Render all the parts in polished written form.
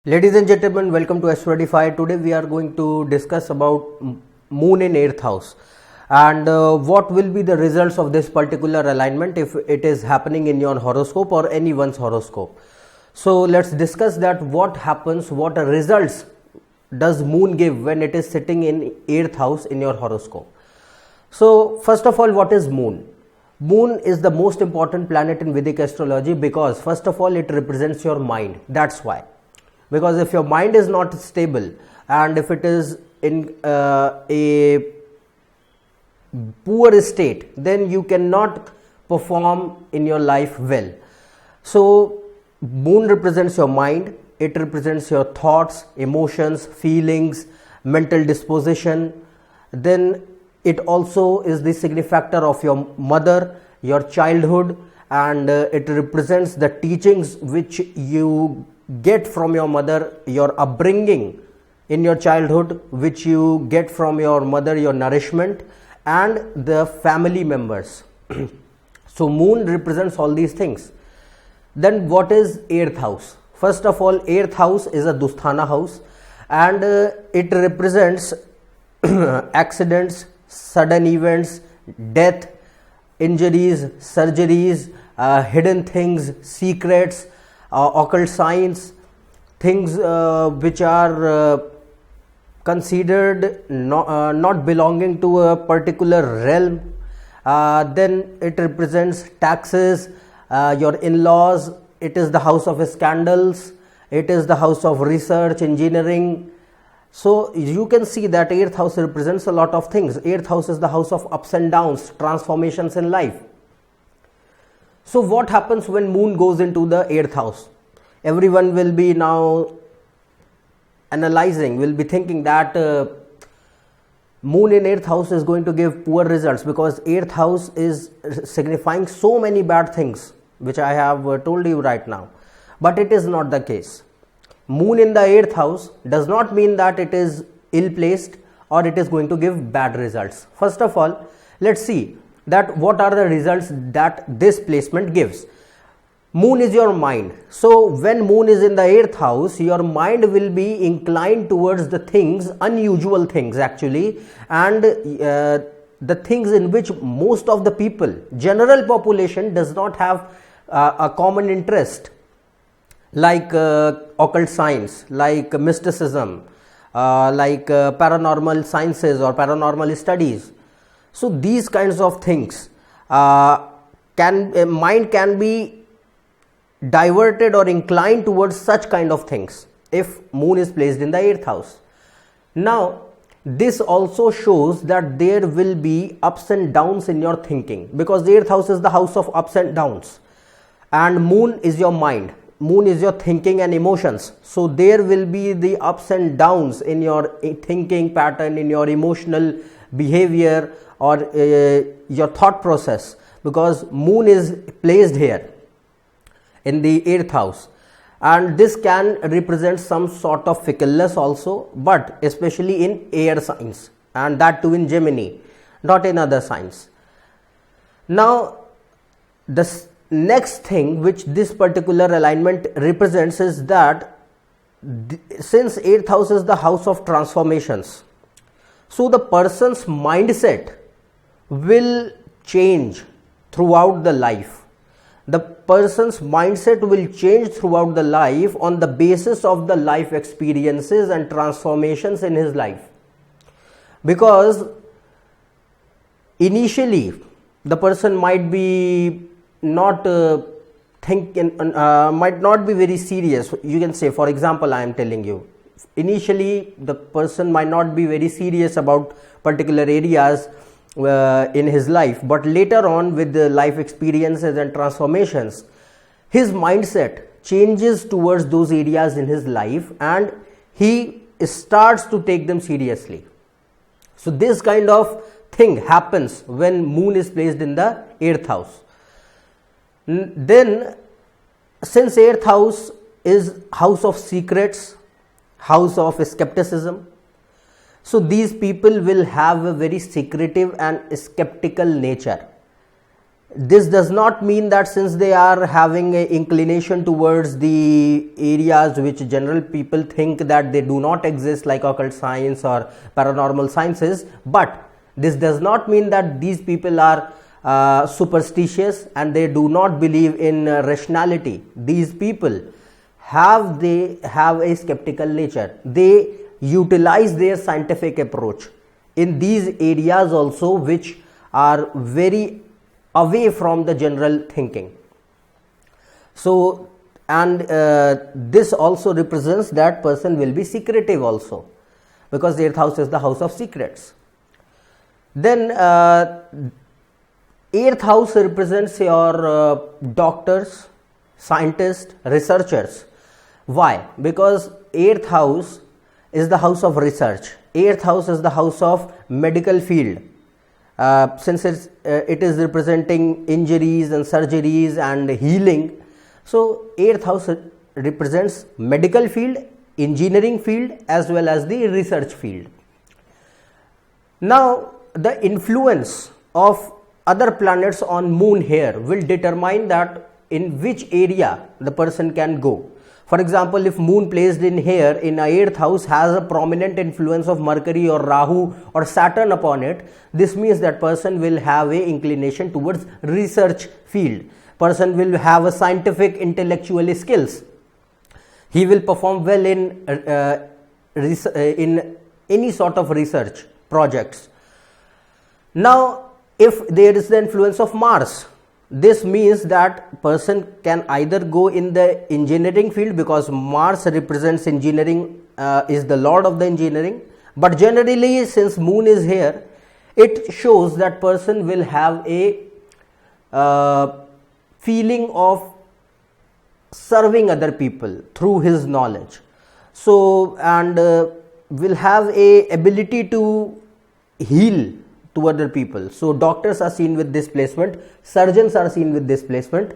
Ladies and gentlemen, welcome to AstroEdify. Today we are going to discuss about moon in 8th house and what will be the results of this particular alignment if it is happening in your horoscope or anyone's horoscope. So let's discuss that what happens, what results does moon give when it is sitting in 8th house in your horoscope. So first of all, what is moon? Moon is the most important planet in Vedic astrology because first of all it represents your mind. That's why. Because if your mind is not stable and if it is in a poor state, then you cannot perform in your life well. So moon represents your mind, it represents your thoughts, emotions, feelings, mental disposition. Then it also is the signifactor of your mother, your childhood, and it represents the teachings which you get from your mother, your upbringing in your childhood, which you get from your mother, your nourishment, and the family members. So moon represents all these things. Then what is 8th house? First of all, 8th house is a Dusthana house and it represents accidents, sudden events, death, injuries, surgeries, hidden things, secrets, occult signs, things which are considered not belonging to a particular realm. Then it represents taxes, your in-laws. It is the house of scandals, it is the house of research, engineering. So you can see that 8th house represents a lot of things. 8th house is the house of ups and downs, transformations in life. So what happens when moon goes into the 8th house? Everyone will be now analyzing, will be thinking that moon in 8th house is going to give poor results because 8th house is signifying so many bad things which I have told you right now. But it is not the case. Moon in the 8th house does not mean that it is ill placed or it is going to give bad results. First of all, let's see that what are the results that this placement gives. Moon is your mind. So when moon is in the 8th house, your mind will be inclined towards the things, unusual things actually, and the things in which most of the people, general population, does not have a common interest, like occult science, like mysticism, like paranormal sciences or paranormal studies. So these kinds of things mind can be diverted or inclined towards such kind of things if moon is placed in the 8th house. Now this also shows that there will be ups and downs in your thinking because the 8th house is the house of ups and downs and moon is your mind, moon is your thinking and emotions. So there will be the ups and downs in your thinking pattern, in your emotional behavior or your thought process, because moon is placed here in the 8th house, and this can represent some sort of fickleness also, but especially in air signs, and that too in Gemini, not in other signs. Now the next thing which this particular alignment represents is that since 8th house is the house of transformations, so the person's mindset will change throughout the life. The person's mindset will change throughout the life on the basis of the life experiences and transformations in his life, because initially the person might be not might not be very serious. You can say, for example, I am telling you, initially the person might not be very serious about particular areas in his life, but later on with the life experiences and transformations, his mindset changes towards those areas in his life and he starts to take them seriously. So this kind of thing happens when moon is placed in the 8th house. Then since 8th house is house of secrets, house of skepticism, so these people will have a very secretive and skeptical nature. This does not mean that since they are having an inclination towards the areas which general people think that they do not exist, like occult science or paranormal sciences, but this does not mean that these people are superstitious and they do not believe in rationality. These people have a skeptical nature. They utilize their scientific approach in these areas also, which are very away from the general thinking. So, and this also represents that person will be secretive also, because the 8th house is the house of secrets. Then 8th house represents your doctors, scientists, researchers. Why? Because 8th house is the house of research. 8th house is the house of medical field. Since it is representing injuries and surgeries and healing, so 8th house represents medical field, engineering field, as well as the research field. Now, the influence of other planets on moon here will determine that in which area the person can go. For example, if moon placed in here in a 8th house has a prominent influence of Mercury or Rahu or Saturn upon it, this means that person will have a inclination towards research field. Person will have a scientific intellectual skills. He will perform well in any sort of research projects. Now, if there is the influence of Mars, this means that person can either go in the engineering field, because Mars represents engineering, is the lord of the engineering. But generally, since moon is here, it shows that person will have a feeling of serving other people through his knowledge. So, and will have a ability to heal to other people. So, doctors are seen with this placement, surgeons are seen with this placement,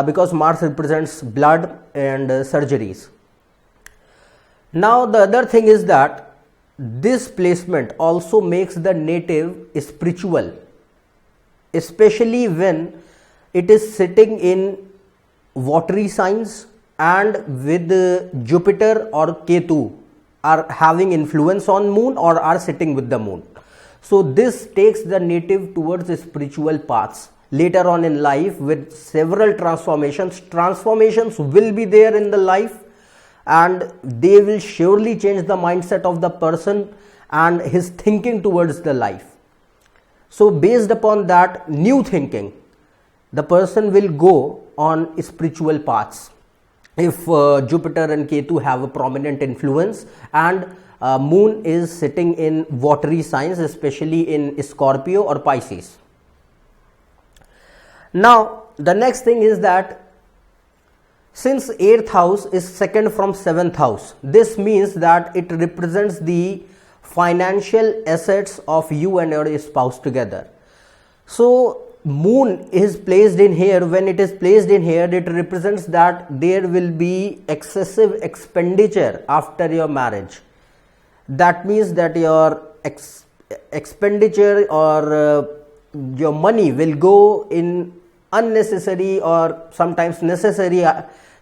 because Mars represents blood and surgeries. Now, the other thing is that this placement also makes the native spiritual, especially when it is sitting in watery signs and with Jupiter or Ketu are having influence on moon or are sitting with the moon. So, this takes the native towards the spiritual paths. Later on in life, with several transformations will be there in the life, and they will surely change the mindset of the person and his thinking towards the life. So, based upon that new thinking, the person will go on spiritual paths. If Jupiter and Ketu have a prominent influence and moon is sitting in watery signs, especially in Scorpio or Pisces. Now, the next thing is that since 8th house is second from 7th house, this means that it represents the financial assets of you and your spouse together. So, moon is placed in here. When it is placed in here, it represents that there will be excessive expenditure after your marriage. That means that your expenditure or your money will go in unnecessary or sometimes necessary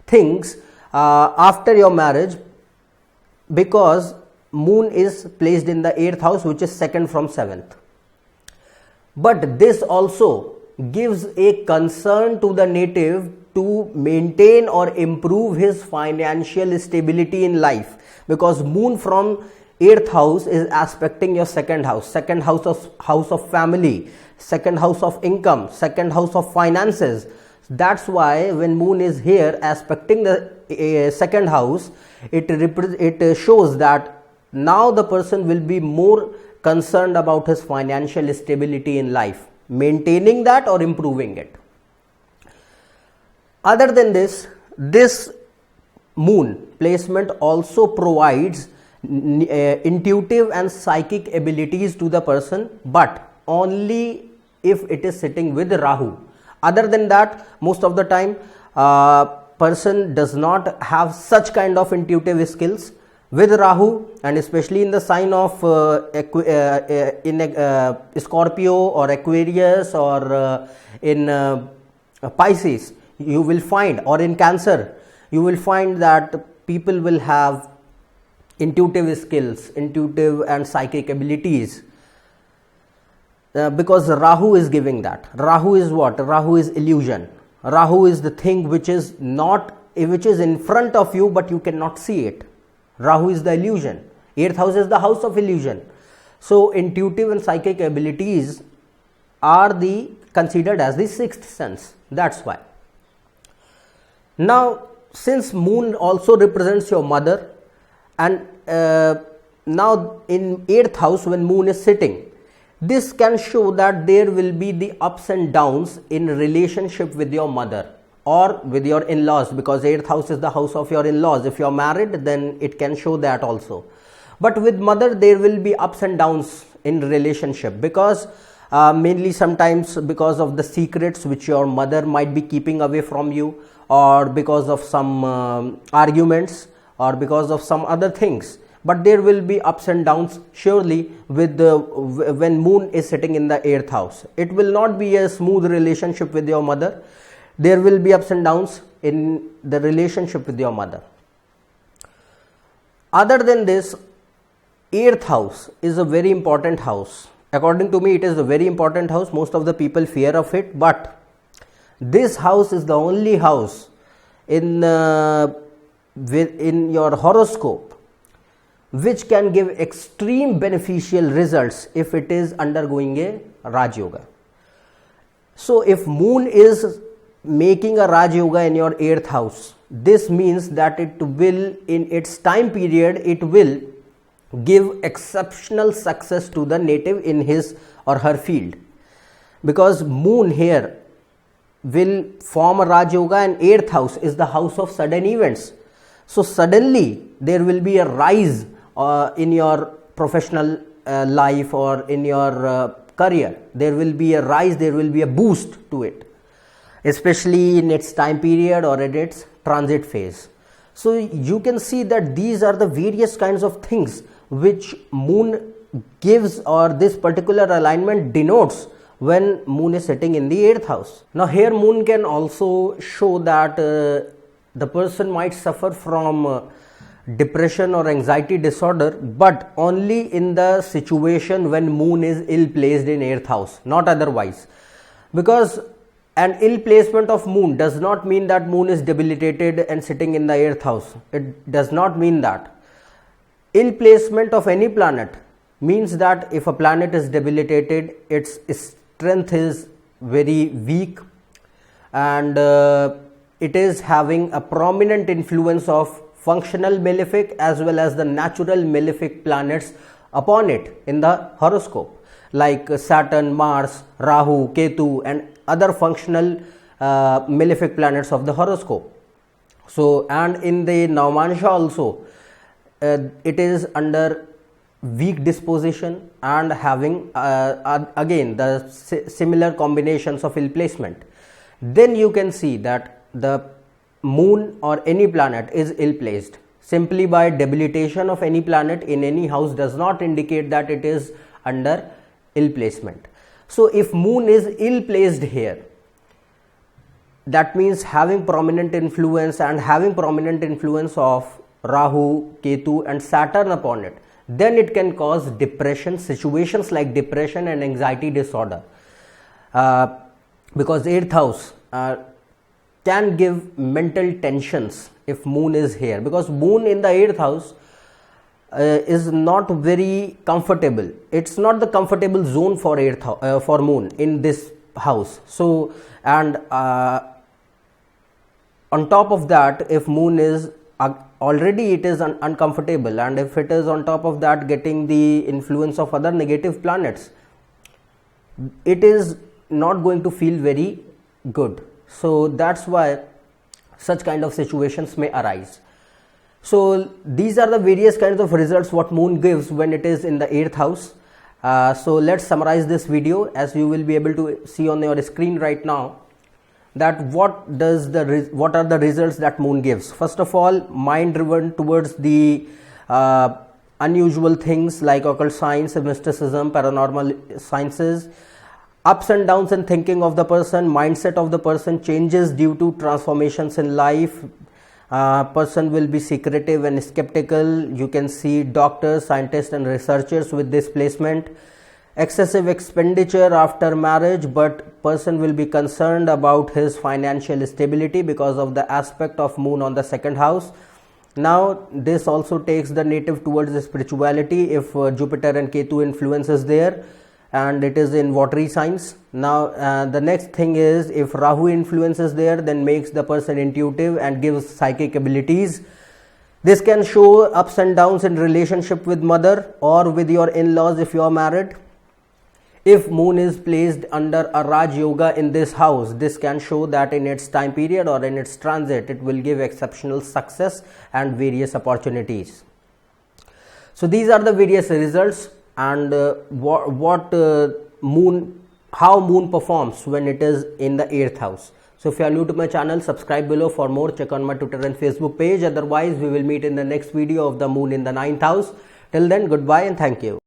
things after your marriage, because moon is placed in the 8th house, which is second from 7th. But this also gives a concern to the native to maintain or improve his financial stability in life, because moon from 8th house is aspecting your second house of family, second house of income, second house of finances. That's why when moon is here aspecting the second house, it shows that now the person will be more concerned about his financial stability in life, maintaining that or improving it. Other than this, this moon placement also provides intuitive and psychic abilities to the person, but only if it is sitting with Rahu. Other than that, most of the time person does not have such kind of intuitive skills. With Rahu, and especially in the sign of Scorpio or Aquarius or in Pisces, you will find, or in Cancer, you will find that people will have intuitive skills, intuitive and psychic abilities, because Rahu is giving that. Rahu is what? Rahu is illusion. Rahu is the thing which is in front of you, but you cannot see it. Rahu is the illusion. 8th house is the house of illusion. So intuitive and psychic abilities are considered as the sixth sense. That's why. Now, since moon also represents your mother, and now in 8th house when moon is sitting, this can show that there will be the ups and downs in relationship with your mother or with your in-laws, because 8th house is the house of your in-laws. If you are married, then it can show that also. But with mother, there will be ups and downs in relationship, because mainly sometimes because of the secrets which your mother might be keeping away from you, or because of some arguments, or because of some other things. But there will be ups and downs surely with when moon is sitting in the 8th house. It will not be a smooth relationship with your mother. There will be ups and downs in the relationship with your mother. Other than this, 8th house is a very important house. According to me, it is a very important house. Most of the people fear of it, but this house is the only house in your horoscope which can give extreme beneficial results if it is undergoing a Raj Yoga. So if moon is making a Raj Yoga in your 8th house, this means that it will, in its time period, it will give exceptional success to the native in his or her field, because moon here will form a Raj Yoga, and 8th house is the house of sudden events. So suddenly there will be a rise in your professional life or in your career. There will be a rise, there will be a boost to it, especially in its time period or in its transit phase. So you can see that these are the various kinds of things which moon gives, or this particular alignment denotes when moon is sitting in the 8th house. Now here moon can also show that the person might suffer from depression or anxiety disorder, but only in the situation when moon is ill placed in 8th house, not otherwise. Because an ill placement of moon does not mean that moon is debilitated and sitting in the 8th house. It does not mean that. Ill placement of any planet means that if a planet is debilitated, its strength is very weak, and it is having a prominent influence of functional malefic as well as the natural malefic planets upon it in the horoscope, like Saturn, Mars, Rahu, Ketu, and other functional malefic planets of the horoscope. So, and in the Navamansha also, it is under weak disposition and having again the similar combinations of ill placement. Then you can see that the moon or any planet is ill placed. Simply by debilitation of any planet in any house does not indicate that it is under ill placement. So if moon is ill placed here, that means having prominent influence of Rahu, Ketu and Saturn upon it, then it can cause depression, situations like depression and anxiety disorder, because 8th house can give mental tensions if moon is here, because moon in the 8th house is not very comfortable. It's not the comfortable zone for for moon in this house. So, and on top of that, if moon is already it is uncomfortable, and if it is on top of that getting the influence of other negative planets, it is not going to feel very good. So that's why such kind of situations may arise. So these are the various kinds of results what moon gives when it is in the 8th house. So let's summarize this video, as you will be able to see on your screen right now, that what are the results that moon gives. First of all, mind driven towards the unusual things like occult science, mysticism, paranormal sciences, Ups and downs in thinking of the person, mindset of the person changes due to transformations in life. Person will be secretive and skeptical. You can see doctors, scientists and researchers with this placement. Excessive expenditure after marriage, but person will be concerned about his financial stability because of the aspect of moon on the second house. Now this also takes the native towards the spirituality if Jupiter and Ketu influence is there and it is in watery signs. Now the next thing is if Rahu influence is there, then makes the person intuitive and gives psychic abilities. This can show ups and downs in relationship with mother or with your in-laws if you are married. If moon is placed under a Raj Yoga in this house, this can show that in its time period or in its transit, it will give exceptional success and various opportunities. So these are the various results and how moon performs when it is in the 8th house. So if you are new to my channel, subscribe below for more. Check on my Twitter and Facebook page. Otherwise, we will meet in the next video of the moon in the 9th house. Till then, goodbye and thank you.